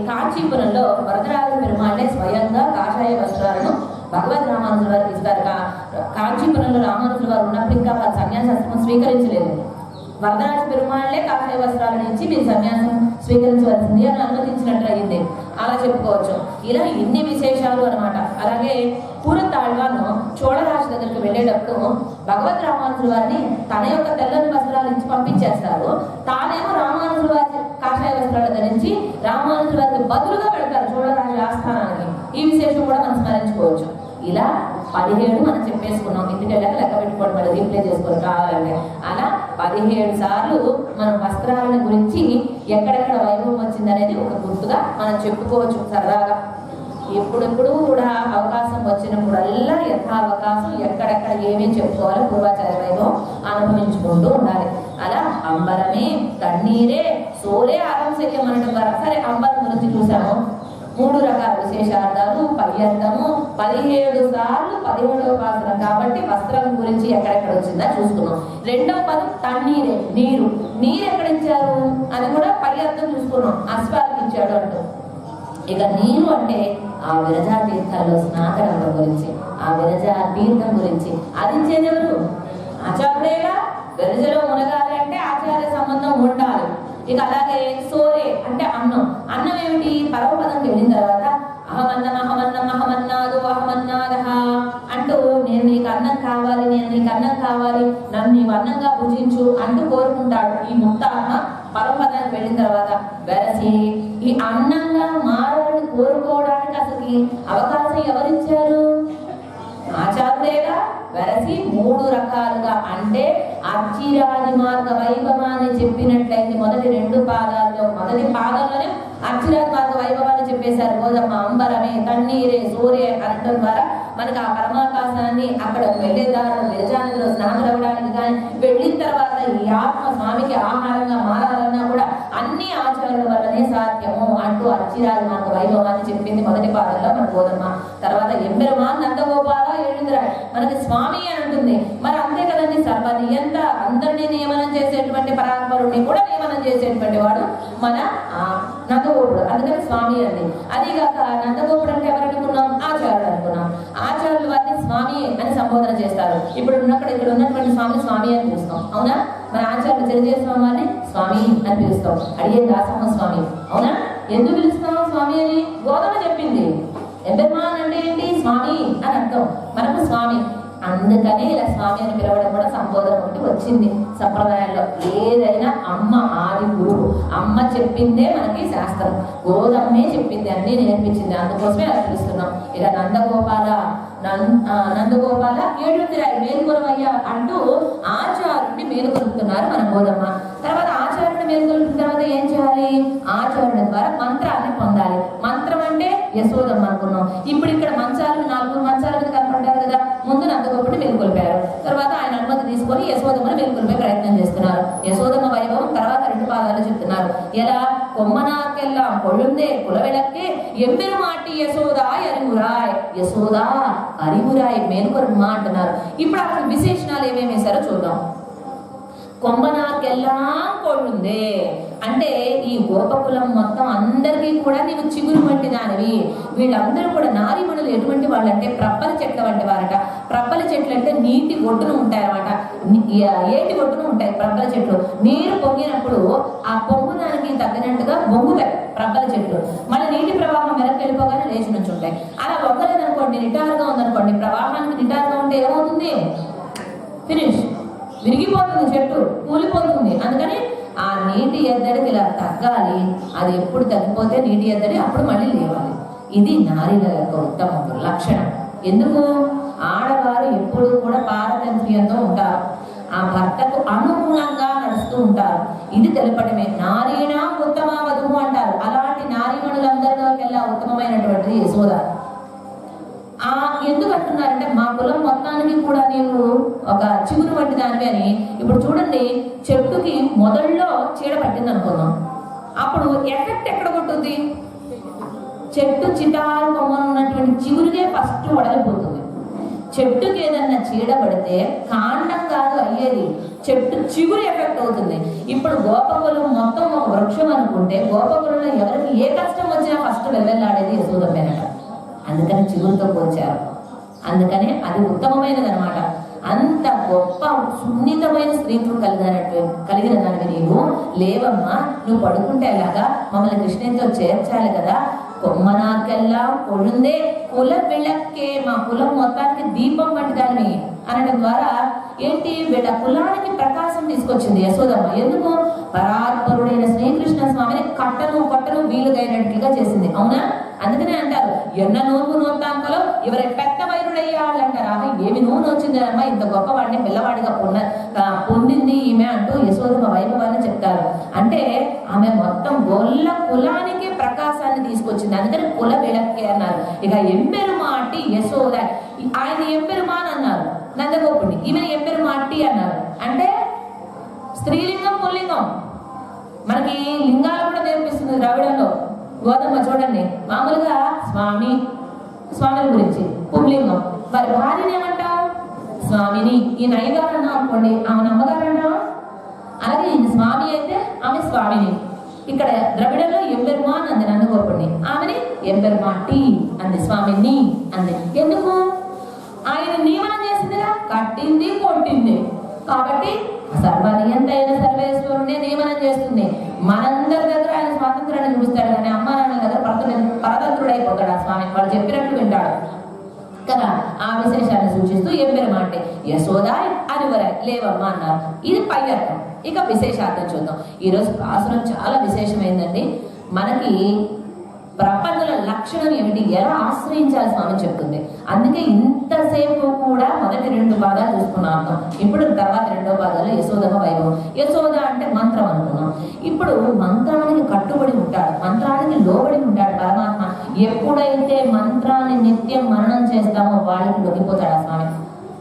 కాంచీపురంలో వరదరాజ పెరుమాళ్ళే స్వయంగా కాషాయ వస్త్రాలను భగవద్ రామానుజుల వారికి ఇస్తారు. కాంచీపురంలో రామానుజుల వారు ఉన్నప్పుడు ఇంకా సన్యాసాశ్రమం స్వీకరించలేదు. వరదరాజ పెరుమాళ్ళే కాషాయ వస్త్రాల నుంచి మీరు సన్యాసం స్వీకరించవలసింది అని అనుమతించినట్టు అయింది. అలా చెప్పుకోవచ్చు. ఇలా ఇన్ని విశేషాలు అనమాట. అలాగే పూరతాళ్వాను చోళరాజు దగ్గరికి వెళ్ళేటప్పుడు భగవద్ రామానుజుల వారిని తన యొక్క తెల్లని వస్త్రాలు ఇచ్చి పంపించేస్తారు. తానేమో రామానుజుల వారి కాషాయ వస్త్రాలు ధరించి రామానుజుల వారికి బదులుగా పెడతారు చోళరాజు ఆస్థానానికి. ఈ విశేషం కూడా మనం స్మరించుకోవచ్చు. ఇలా 17 మనం చెప్పేసుకున్నాం. ఇంటికి వెళ్ళాక లెక్క పెట్టుకోవడం, మళ్ళీ రీప్లే చేసుకోవడం కావాలంటే. అలా 17 సార్లు మనం వస్త్రాలను గురించి ఎక్కడెక్కడ వైభవం వచ్చింది అనేది ఒక గుర్తుగా మనం చెప్పుకోవచ్చు సరదాగా. ఎప్పుడెప్పుడు కూడా అవకాశం వచ్చినప్పుడల్లా యథావకాశం ఎక్కడెక్కడ ఏమేమి చెప్పుకోవాలో పూర్వాచార్య వైభవం అనుభవించుకుంటూ ఉండాలి. అలా అంబరమే తన్నీరే సోలే ఆరంశల్యం అనడం ద్వారా సరే అంబరం గురించి చూసాము. 3 రకాల విశేషార్థాలు, పర్యంతము, 17 సార్లు 17వ పాసన కాబట్టి వస్త్రం గురించి ఎక్కడెక్కడ వచ్చిందా చూసుకున్నాం. 2వ పదం తన్నీరే నీరు. నీరు ఎక్కడ ఇచ్చారు అది కూడా పర్యంతం చూసుకున్నాం. అశ్వానికి ఇచ్చాడు అంటూ. ఇక నీరు అంటే ఆ విరజా తీర్థాల్లో స్నానం గురించి, ఆ విరజా తీర్థం గురించి. అది ఇచ్చేది ఎవరు? ఆచార్యుడేగా. విరజలో మునగాలి అంటే ఆచార్య సంబంధం ఉండాలి. ఇక అలాగే సోరే అంటే అన్నం. అన్నం ఏమిటి? పరమపదంకి వెళ్ళిన తర్వాత అహమన్నం అహమన్నం అహమన్నాదు అహమన్నాదహ అంటూ నేను నీకు అన్నం కావాలి, నేను నీకు అన్నం కావాలి, నన్ను నీవు అన్నంగా భుజించు అంటూ కోరుకుంటాడు. ఈ ముక్తాత్మ పరమపదానికి వెళ్ళిన తర్వాత వెరసి ఈ అన్నంగా మారాలని కోరుకోవడానికి అసలు అవకాశం ఎవరిచ్చారు? ఆచార్యుడేగా. వెరసి 3 రకాలుగా అంటే అర్చిరాది మార్గ వైభవాన్ని చెప్పినట్లయితే మొదటి 2 పాదాల్లో మొదటి పాదంలోనే అర్చిరాది మార్గ వైభవాన్ని చెప్పేశారు. గోదమ్మ అంబరమే తన్నీరే సూర్య అనటం ద్వారా మనకి ఆ పరమాకాశాన్ని అక్కడ వెళ్ళేదారు విరజానదిలో స్నానం అవ్వడానికి కానీ వెళ్ళిన తర్వాత ఈ ఆత్మ స్వామికి ఆహారంగా మారాలన్నా కూడా అన్ని ఆచారాల వల్లనే సాధ్యము అంటూ అర్చిరాది మార్గ వైభవాన్ని చెప్పింది మొదటి పాదంలో మన గోదమ్మ. తర్వాత ఎంబెరమా నందగోపాల ఏడుందిరాడు మనకి స్వామి అని ఉంటుంది. మరి అంతే కదండి, సర్వనియంత అందరినీ నియమనం చేసేటువంటి పరాత్పరుడిని కూడా నియమనం చేసేటువంటి వాడు మన నందగోపుడు. అందుకని స్వామి అండి. అదిగాక నందగోపుడు అంటే ఎవరు అనుకున్నాం? ఆచార్యుడు అనుకున్నాం. ఆచార్యులు వారిని స్వామి అని సంబోధన చేస్తారు. ఇప్పుడు ఇక్కడ ఉన్నటువంటి స్వామిని స్వామి అని పిలుస్తాం, అవునా? మన ఆచార్యులు చిరంజీవి స్వామి వారిని స్వామి అని పిలుస్తాం. అడిగే దాసమ్మ స్వామి, అవునా? ఎందుకు పిలుస్తాం స్వామి అని? గోదమ్మ చెప్పింది. ఎంబెర్మాన్ అంటే ఏంటి? స్వామి అని అర్థం. మనకు స్వామి అందుకనే ఇలా స్వామి అని పిలవడం కూడా సంబోధన ఒకటి వచ్చింది సంప్రదాయంలో. ఏదైనా అమ్మ ఆది గురువు. అమ్మ చెప్పిందే మనకి శాస్త్రం. గోదమ్మే చెప్పింది, అన్నీ నేర్పించింది. అందుకోసమే అలా పిలుస్తున్నాం. ఇక నందగోపాల ఏడుందిరాయి మేలుకొలవయ్యా అంటూ ఆచార్యుడిని మేలుకొలుపుతున్నారు మన గోదమ్మ. తర్వాత ఆచార్యుడిని మేలుకొలిపిన తర్వాత ఏం చేయాలి? ఆచార్యుడి ద్వారా మంత్రాన్ని పొందాలి. మంత్రం అంటే యశోదమ్మ అనుకున్నాం. ఇప్పుడు ఇక్కడ మంచాలు 4 మంచాల మీద కనపడ్డారు కదా. ముందు నందగోపుడిని మేలుకొల్పారు. తర్వాత ఆయన అనుమతి తీసుకొని యశోదమ్మని మేలుకొల్పే ప్రయత్నం చేస్తున్నారు. యశోదమ్మ వైభవం తర్వాత 2 పాదాలు చెప్తున్నారు. ఎలా? కొమ్మనాకెల్లా కొళ్ళుందే కులవెలక్కే ఎంబెరుమాటి యశోదా అరిమురాయ్. యశోదా అరిమురాయ్ మేలుకొల్పమా అంటున్నారు. ఇప్పుడు అక్కడ విశేషణాలు ఏమేమి వేశారో చూద్దాం. కొమ్మనాకెల్లా కొళ్ళుందే అంటే ఈ గోపకులం మొత్తం అందరికీ కూడా నీవు చిగురు వంటి దానివి. వీళ్ళందరూ కూడా నారీమణులు ఎటువంటి వాళ్ళంటే ప్రప్పల చెట్ల వంటి వారట. ప్రప్పల చెట్లు అంటే నీటి ఒడ్డున ఉంటాయన్నమాట. ఏటి ఒడ్డున ఉంటాయి ప్రప్పల చెట్లు. నీరు పొంగినప్పుడు ఆ పొంగు దానికి తగ్గినట్టుగా బొంగుతాయి ప్రప్పల చెట్లు. మళ్ళీ నీటి ప్రవాహం వెనక్కి వెళ్ళిపోగానే లేచి నుంచి ఉంటాయి. అలా ఒక్కలేదనుకోండి, నిటారుగా ఉందనుకోండి, ప్రవాహానికి నిటారుగా ఉంటే ఏమవుతుంది? ఫినిష్, విరిగిపోతుంది, చెట్టు కూలిపోతుంది. అందుకని ఆ నీటి ఎద్దడికి ఇలా తగ్గాలి. అది ఎప్పుడు తగ్గిపోతే నీటి ఎద్దడి అప్పుడు మళ్ళీ లేవాలి. ఇది నారీల యొక్క ఉత్తమ లక్షణం. ఎందుకు? ఆడవారు ఎప్పుడు కూడా పారతంత్ర్యంతో ఉంటారు. ఆ భర్తకు అనుగుణంగా నడుస్తూ ఉంటారు. ఇది తెలపడమే. నారీనా ఉత్తమ వధువు అంటారు. అలాంటి నారీమణులందరిలోకెల్లా ఉత్తమమైనటువంటిది యశోద. ఎందుకు అంటున్నారంటే మా కులం మొత్తానికి కూడా నీవు ఒక చిగురు వంటి దానివి అని. ఇప్పుడు చూడండి, చెట్టుకి మొదల్లో చీడ పట్టింది అనుకుందాం, అప్పుడు ఎఫెక్ట్ ఎక్కడ కొట్టుద్ది? చెట్టు చిటారు కొమ్మలు ఉన్నటువంటి చిగురునే ఫస్ట్ వడలిపోతుంది. చెట్టుకి ఏదన్నా చీడ పడితే కాండం కాదు అయ్యేది, చెట్టు చిగురు ఎఫెక్ట్ అవుతుంది. ఇప్పుడు గోపకులం మొత్తం ఒక వృక్షం అనుకుంటే గోపకులంలో ఎవరికి ఏ కష్టం వచ్చినా ఫస్ట్ వెల్వెల్లాడేది యశోదమ్మేనట. అందుకని చిగురుతో పోల్చారు. అందుకని అది ఉత్తమమైనది అనమాట. అంత గొప్ప సున్నితమైన స్త్రీత్వం కలిగిన దానివి నీవు. లేవమ్మా, నువ్వు పడుకుంటే ఎలాగా? మమ్మల్ని కృష్ణునితో చేర్చాలి కదా. కొమ్మనాకెల్లా కొడుందే కుల విళక్కే, మా కులం మొత్తానికి దీపం వంటి దానివి అనడం ద్వారా ఏంటి, వీళ్ళ కులానికి ప్రకాశం తీసుకొచ్చింది యశోదమ్మ. ఎందుకు? పరాత్పరుడైన శ్రీకృష్ణ స్వామిని కట్టను వీలుగైనట్టుగా చేసింది. అవునా? అందుకనే అంటారు, ఎన్న నోపు నోతాంకలో ఎవరి పెద్ద వైరుడయ్యాళ్ళు అంటారు. ఆమె ఏమి నూనె వచ్చిందమ్మా, ఇంత గొప్పవాడిని పిల్లవాడిగా పొందింది ఈమె అంటూ యశోదమ్మ వైభవాన్ని చెప్తారు. అంటే ఆమె మొత్తం గొల్ల కులానికి ప్రకాశాన్ని తీసుకొచ్చింది. అందుకని కుల విళక్కే అన్నారు. ఇక ఎంపెరుమాటి యశోద, ఆయన ఎంపెరుమాన్ అన్నారు నందగోపుని, ఈమె ఎంపెరుమాటి అన్నారు. అంటే స్త్రీలింగం పుల్లింగం. మనకి లింగాలు కూడా నేర్పిస్తుంది ద్రావిడంలో. గోదమ్మ చూడండి, మామూలుగా స్వామి గురించి పుంలింగం, వారి భార్యని ఏమంటాం? స్వామిని. ఈ నైగారు అన్నాం అనుకోండి, ఆమె అమ్మగారు అంటాం. అలాగే స్వామి అయితే ఆమె స్వామిని. ఇక్కడ ద్రవిడంలో ఎంపెరుమాన్ అంది నందగోపుడిని, ఆమెని ఎంపెరుమాటి అంది, స్వామిని అంది. ఎందుకు? ఆయన నియమనం చేసిందిగా, కట్టింది కొట్టింది. కాబట్టి సర్వనియంతైన సర్వేశ్వరుడే నియమనం చేస్తుంది. మనందరి దగ్గర ఆయన స్వాతంత్రాన్ని చూపిస్తాడు, కానీ అమ్మ నాన్నల దగ్గర పరతంత్రుడైపోతాడు ఆ స్వామి. వాళ్ళు చెప్పినట్లు వింటాడు కదా. ఆ విశేషాన్ని సూచిస్తూ ఎంపెరుమాటే యశోద అనివర లేవమ్మా అన్నారు. ఇది పై అర్థం. ఇక విశేషార్థం చూద్దాం. ఈరోజు పాసురం చాలా విశేషమైందండి. మనకి ప్రపంచుల లక్షణం ఏమిటి, ఎలా ఆశ్రయించాలి స్వామి చెప్తుంది. అందుకే ఇంతసేపు కూడా మొదటి 2 పాదాలు చూసుకున్నాం. ఇప్పుడు తర్వాత 2వ పాదాలు యశోదమ్మ వైభవం. యశోద అంటే మంత్రం అనుకున్నాం. ఇప్పుడు మంత్రానికి కట్టుబడి ఉంటాడు, మంత్రానికి లోబడి ఉంటాడు పరమాత్మ. ఎప్పుడైతే మంత్రాన్ని నిత్యం మననం చేస్తామో వాళ్ళకి లొంగిపోతాడు ఆ స్వామి.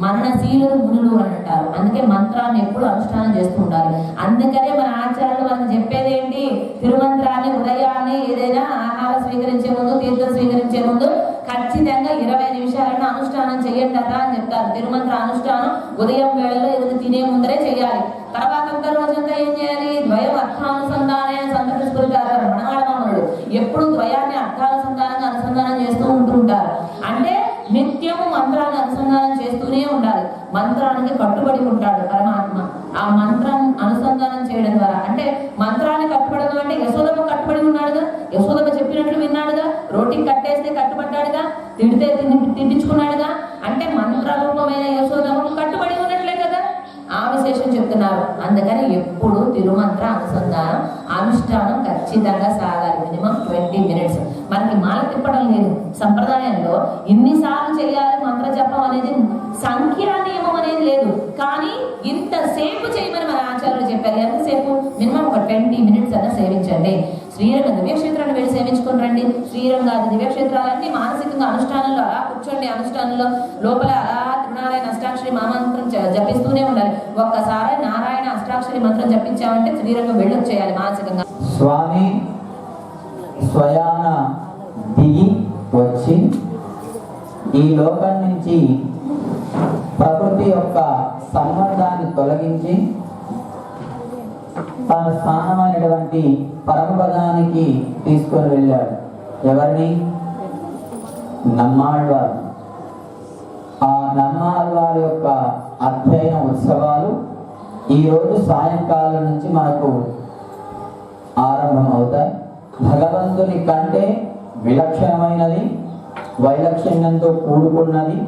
మరణశీలులు మునులు అని అంటారు. అందుకే మంత్రాన్ని ఎప్పుడు అనుష్ఠానం చేస్తూ ఉండాలి. అందుకనే మన ఆచార్యులు మనకు చెప్పేది ఏంటి, తిరుమంత్రాన్ని ఉదయాన్నే ఏదైనా ఆహారం స్వీకరించే ముందు, తీర్థం స్వీకరించే ముందు ఖచ్చితంగా 20 నిమిషాలను అనుష్ఠానం చేయండి అని చెప్తారు. తిరుమంత్ర అనుష్ఠానం ఉదయం వేళలో ఏదైనా తినే ముందరే చేయాలి. తర్వాత రోజంతా ఏం చేయాలి? ద్వయం అర్థానుసంధానే సంతృష్టారు మనవాడమానుడు. ఎప్పుడు ద్వయాన్ని అర్థానుసంధానంగా అనుసంధానం చేస్తూ ఉంటుంటారు. అంటే నిత్యము మంత్రాన్ని అనుసంధానం చేస్తూనే ఉండాలి. మంత్రానికి కట్టుబడి ఉంటాడు పరమాత్మ. ఆ మంత్రం అనుసంధానం చేయడం ద్వారా, అంటే మంత్రాన్ని కట్టుబడడం అంటే యశోదమ్మ కట్టుబడి ఉన్నాడుగా, యశోదమ్మ చెప్పినట్లు విన్నాడుగా, రోటికి కట్టేస్తే కట్టుబడ్డాడుగా, తిడితే తిట్టించుకున్నాడుగా. అంటే మంత్రరూపమైన యశోదమ్మకు కట్టుబడి ఉన్నట్లే కదా. ఆ విశేషం చెప్తున్నారు. అందుకని ఎప్పుడు తిరుమంత్ర అనుసంధానం అనుష్ఠానం ఖచ్చితంగా సాగాలి. Minimum 20 minutes. మనకి మాల తిప్పడం లేదు సంప్రదాయంలో. ఇన్నిసార్లు చేయాలి మంత్ర జపం అనేది సంఖ్యా నియమం అనేది లేదు. కానీ ఇంతసేపు చేయమని మన ఆచార్యులు చెప్పారు. ఎంతసేపు? మినిమం ఒక 20 మినిట్స్ అన్న సేవించండి. శ్రీరంగ దివ్యక్షేత్రాన్ని వెళ్ళి సేవించుకుని రండి. శ్రీరంగాది దివ్యక్షేత్రాలన్నీ మానసికంగా అనుష్ఠానంలో అలా కూర్చోండి. అనుష్ఠానంలో లోపల అలా త్రినారాయణ అష్టాక్షరి మహామంత్రం జపిస్తూనే ఉండాలి. ఒక్కసారి నారాయణ అష్టాక్షరి మంత్రం జపించామంటే శ్రీరంగం వెళ్ళొచ్చేయాలి మానసికంగా. స్వామి స్వయాన దిగి వచ్చి ఈ లోకం నుంచి ప్రకృతి యొక్క సంబంధాన్ని తొలగించి తన స్థానమైనటువంటి పరమపదానికి తీసుకొని వెళ్ళాడు. ఎవరిని? నమ్మాళ్వారు. ఆ నమ్మాళ్వారి యొక్క అధ్యయన ఉత్సవాలు ఈరోజు సాయంకాలం నుంచి మనకు ఆరంభం అవుతాయి. భగవంతుని కంటే విలక్షణమైనది, వైలక్షణ్యంతో కూడుకున్నది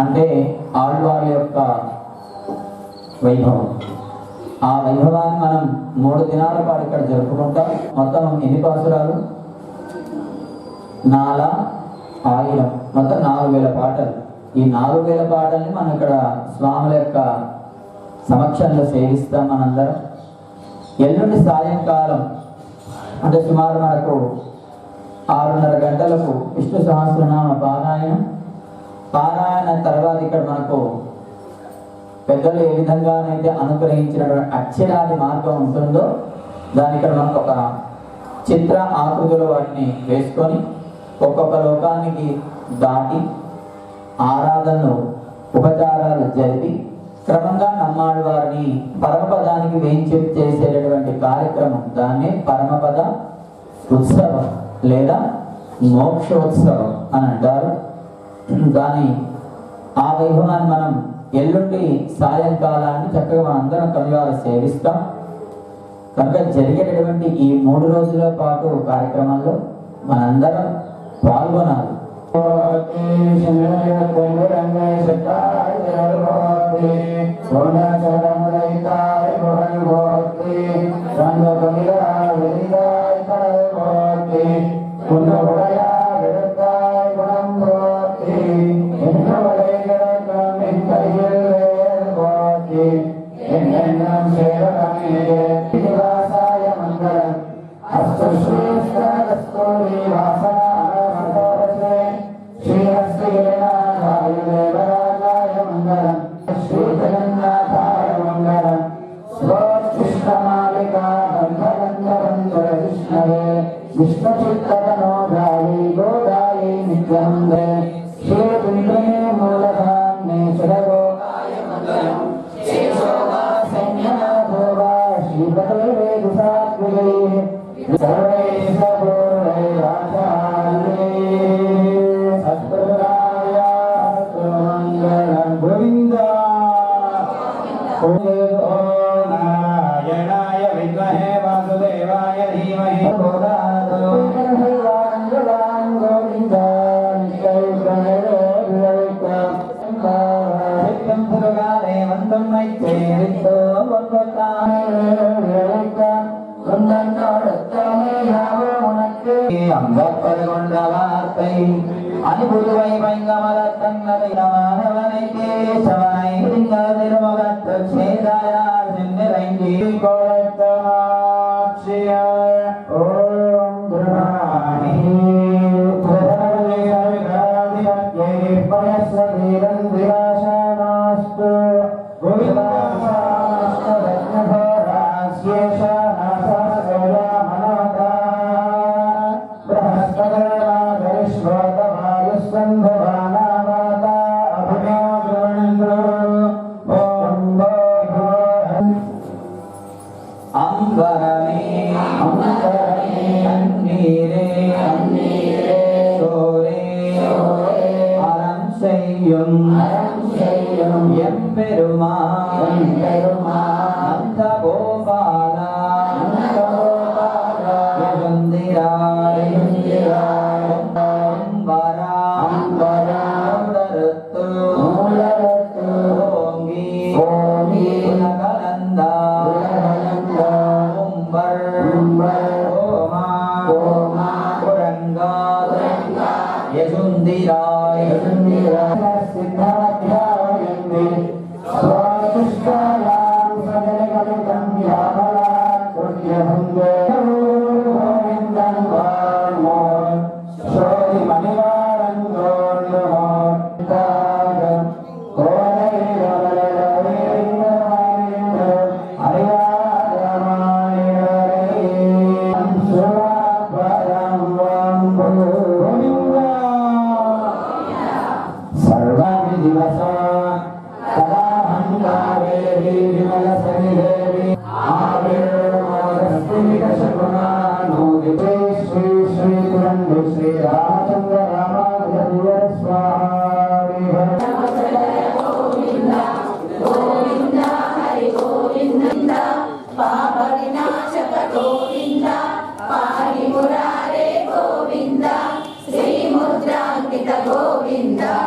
అంటే ఆళ్వారి యొక్క వైభవం. ఆ వైభవాన్ని మనం 3 దినాల పాటు ఇక్కడ జరుపుకుంటాం. మొత్తం ఎన్ని పాసురాలు? 4000, మొత్తం 4000 పాటలు. ఈ 4000 పాటల్ని మనం ఇక్కడ స్వాముల యొక్క సమక్షంలో సేవిస్తాం మనందరం. ఎల్లుండి సాయంకాలం అంటే సుమారు మనకు 6:30 గంటలకు విష్ణు సహస్రనామ పారాయణం, పారాయణ తర్వాత ఇక్కడ మనకు పెద్దలు ఏ విధంగానైతే అనుగ్రహించినటువంటి అక్షరాది మార్గం ఉంటుందో దాని ఇక్కడ మనకు ఒక చిత్ర ఆకృతిలో వాటిని వేసుకొని ఒక్కొక్క లోకానికి దాటి ఆరాధనలు ఉపచారాలు జరిపి క్రమంగా నమ్మాడి వారిని పరమపదానికి వేయించి చేసేటటువంటి కార్యక్రమం దాన్ని పరమపద ఉత్సవం లేదా మోక్షోత్సవం అని అంటారు. దాని ఆ వైభవాన్ని మనం ఎల్లుండి సాయంకాలాన్ని చక్కగా మనందరం కనులారా సేవిస్తాం. కనుక జరిగేటటువంటి ఈ 3 రోజుల పాటు కార్యక్రమంలో మనందరం పాల్గొనాలి. అనుభూతువై భంగమల తన్నమైన మానవనైతే శవనై లింగ నిర్మగత్త క్షేదాయ జిందరైంది కోరత్తమాక్షయ ఓం ధ్రువాణి ధ్రువలియవిగాదివత్యై పయస్వీరం దివాశానాస్తు గోవిందాస్తారజ్ఞఘోరాస్యేష నాసాసోయా మనోదా Govinda,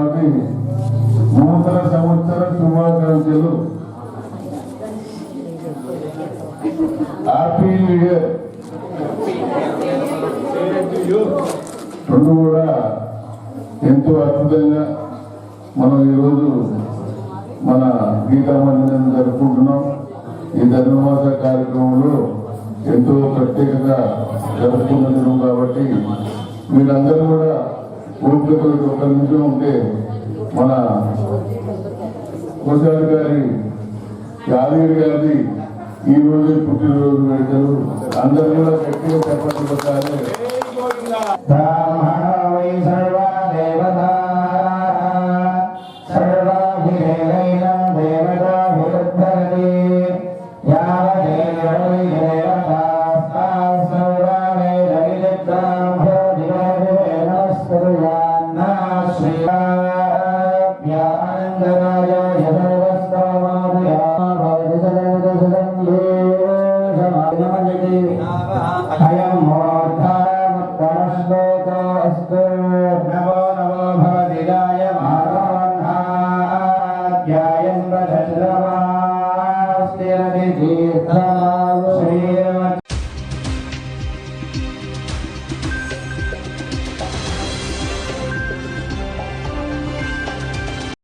కాబట్టి నూతన సంవత్సర శుభాకాంక్షలు. Happy new year. రెండు కూడా ఎంతో అద్భుతంగా మనం ఈరోజు మన గీతా మందిరం జరుపుకుంటున్నాం. ఈ ధనుర్మాస కార్యక్రమంలో ఎంతో ప్రత్యేకంగా జరుపుకుంటున్నాం కాబట్టి మీరందరూ కూడా ఓపికతో ఒక నిమిషం ఉంటే మన కోశాలి గారి యాదగిరి గారి ఈ రోజు పుట్టినరోజు వేడుకలు అందరూ కూడా గట్టిగా చెప్పాలి. I am